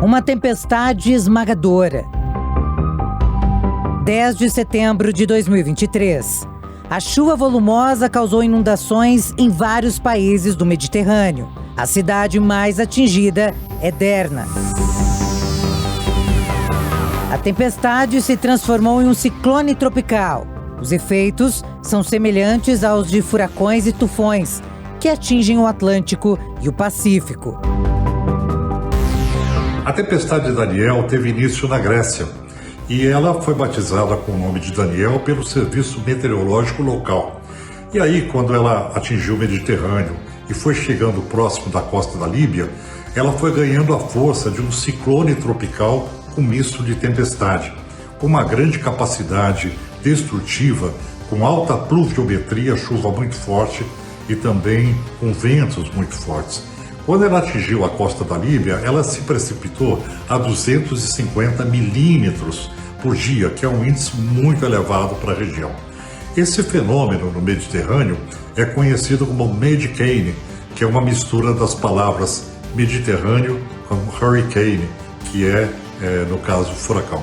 Uma tempestade esmagadora. 10 de setembro de 2023. A chuva volumosa causou inundações em vários países do Mediterrâneo. A cidade mais atingida é Derna. A tempestade se transformou em um ciclone tropical. Os efeitos são semelhantes aos de furacões e tufões, que atingem o Atlântico e o Pacífico. A tempestade Daniel teve início na Grécia e ela foi batizada com o nome de Daniel pelo Serviço Meteorológico local. E aí, quando ela atingiu o Mediterrâneo e foi chegando próximo da costa da Líbia, ela foi ganhando a força de um ciclone tropical com misto de tempestade, com uma grande capacidade destrutiva, com alta pluviometria, chuva muito forte e também com ventos muito fortes. Quando ela atingiu a costa da Líbia, ela se precipitou a 250 milímetros por dia, que é um índice muito elevado para a região. Esse fenômeno no Mediterrâneo é conhecido como Medicane, que é uma mistura das palavras Mediterrâneo com Hurricane, que no caso, furacão.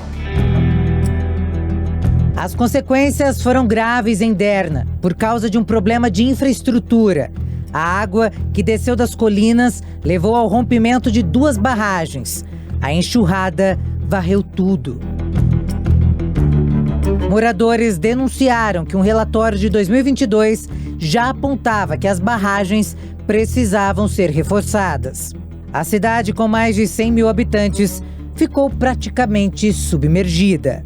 As consequências foram graves em Derna, por causa de um problema de infraestrutura. A água que desceu das colinas levou ao rompimento de 2 barragens. A enxurrada varreu tudo. Moradores denunciaram que um relatório de 2022 já apontava que as barragens precisavam ser reforçadas. A cidade, com mais de 100 mil habitantes, ficou praticamente submergida.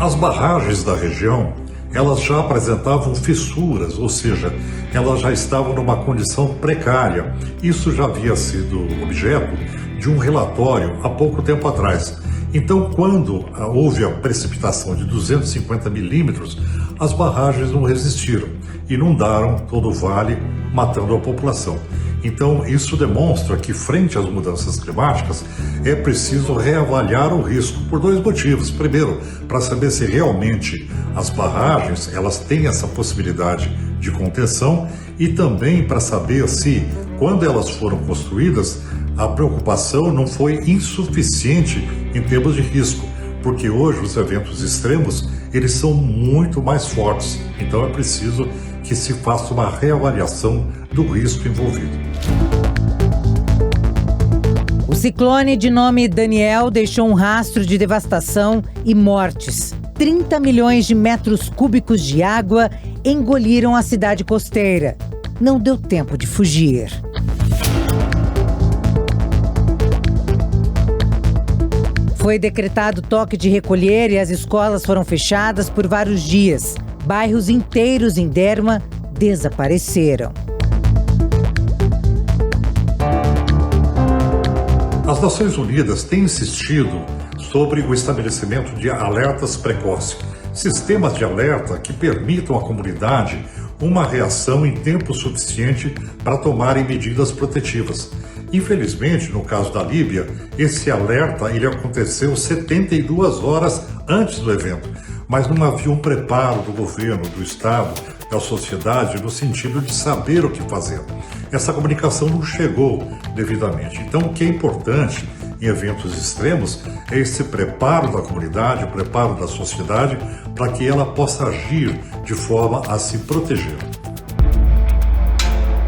As barragens da região, elas já apresentavam fissuras, ou seja, elas já estavam numa condição precária. Isso já havia sido objeto de um relatório há pouco tempo atrás. Então, quando houve a precipitação de 250 milímetros, as barragens não resistiram, inundaram todo o vale, matando a população. Então, isso demonstra que, frente às mudanças climáticas, é preciso reavaliar o risco por 2 motivos. Primeiro, para saber se realmente as barragens elas têm essa possibilidade de contenção e também para saber se, quando elas foram construídas, a preocupação não foi insuficiente em termos de risco, porque hoje os eventos extremos eles são muito mais fortes. Então, é preciso que se faça uma reavaliação do risco envolvido. O ciclone de nome Daniel deixou um rastro de devastação e mortes. 30 milhões de metros cúbicos de água engoliram a cidade costeira. Não deu tempo de fugir. Foi decretado toque de recolher e as escolas foram fechadas por vários dias. Bairros inteiros em Derna desapareceram. As Nações Unidas têm insistido sobre o estabelecimento de alertas precoces, sistemas de alerta que permitam à comunidade uma reação em tempo suficiente para tomarem medidas protetivas. Infelizmente, no caso da Líbia, esse alerta ele aconteceu 72 horas antes do evento, mas não havia um preparo do governo, do Estado, da sociedade, no sentido de saber o que fazer. Essa comunicação não chegou devidamente. Então, o que é importante em eventos extremos é esse preparo da comunidade, o preparo da sociedade, para que ela possa agir de forma a se proteger.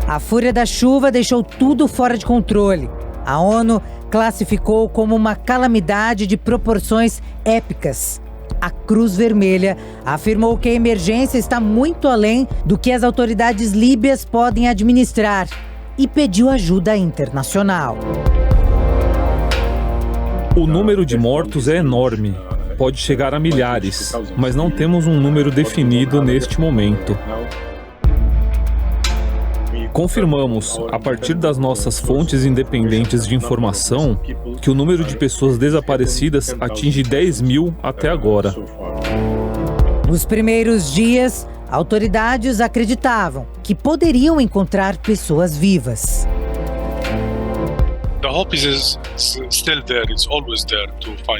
A fúria da chuva deixou tudo fora de controle. A ONU classificou como uma calamidade de proporções épicas. A Cruz Vermelha afirmou que a emergência está muito além do que as autoridades líbias podem administrar e pediu ajuda internacional. O número de mortos é enorme. Pode chegar a milhares, mas não temos um número definido neste momento. Confirmamos, a partir das nossas fontes independentes de informação, que o número de pessoas desaparecidas atinge 10 mil até agora. Nos primeiros dias, autoridades acreditavam que poderiam encontrar pessoas vivas.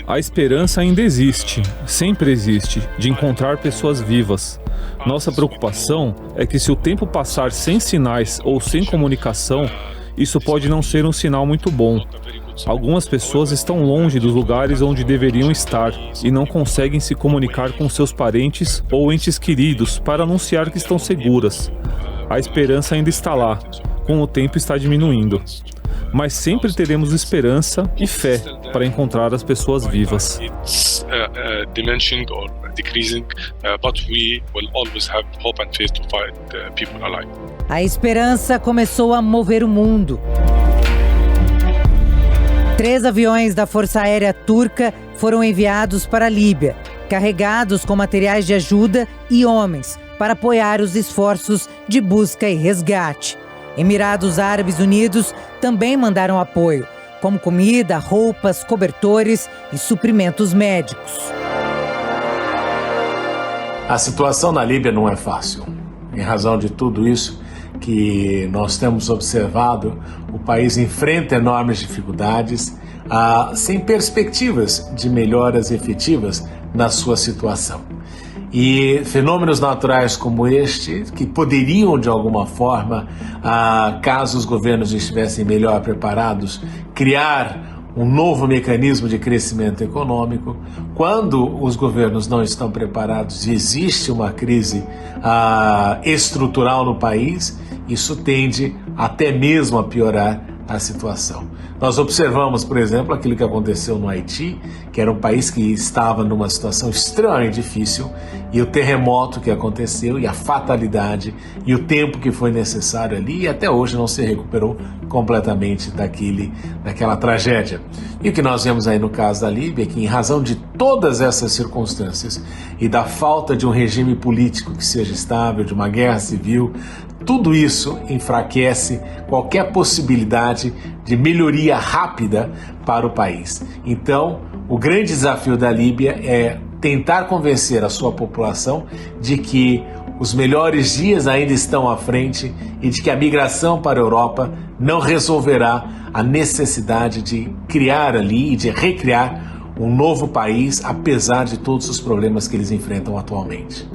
A esperança ainda existe, sempre existe, de encontrar pessoas vivas. Nossa preocupação é que se o tempo passar sem sinais ou sem comunicação, Isso pode não ser um sinal muito bom. Algumas pessoas estão longe dos lugares onde deveriam estar e não conseguem se comunicar com seus parentes ou entes queridos para anunciar que estão seguras. A esperança ainda está lá, com o tempo está diminuindo. Mas sempre teremos esperança e fé para encontrar as pessoas vivas. A esperança começou a mover o mundo. 3 aviões da Força Aérea Turca foram enviados para a Líbia, carregados com materiais de ajuda e homens, para apoiar os esforços de busca e resgate. Emirados Árabes Unidos também mandaram apoio, como comida, roupas, cobertores e suprimentos médicos. A situação na Líbia não é fácil. Em razão de tudo isso que nós temos observado, o país enfrenta enormes dificuldades, sem perspectivas de melhoras efetivas na sua situação. E fenômenos naturais como este, que poderiam de alguma forma, caso os governos estivessem melhor preparados, criar um novo mecanismo de crescimento econômico, quando os governos não estão preparados e existe uma crise estrutural no país, isso tende até mesmo a piorar a situação. Nós observamos, por exemplo, aquilo que aconteceu no Haiti, que era um país que estava numa situação extremamente difícil, e o terremoto que aconteceu, e a fatalidade, e o tempo que foi necessário ali, e até hoje não se recuperou completamente daquela tragédia. E o que nós vemos aí no caso da Líbia é que, em razão de todas essas circunstâncias e da falta de um regime político que seja estável, de uma guerra civil, tudo isso enfraquece qualquer possibilidade de melhoria rápida para o país. Então, o grande desafio da Líbia é tentar convencer a sua população de que os melhores dias ainda estão à frente e de que a migração para a Europa não resolverá a necessidade de criar ali e de recriar um novo país, apesar de todos os problemas que eles enfrentam atualmente.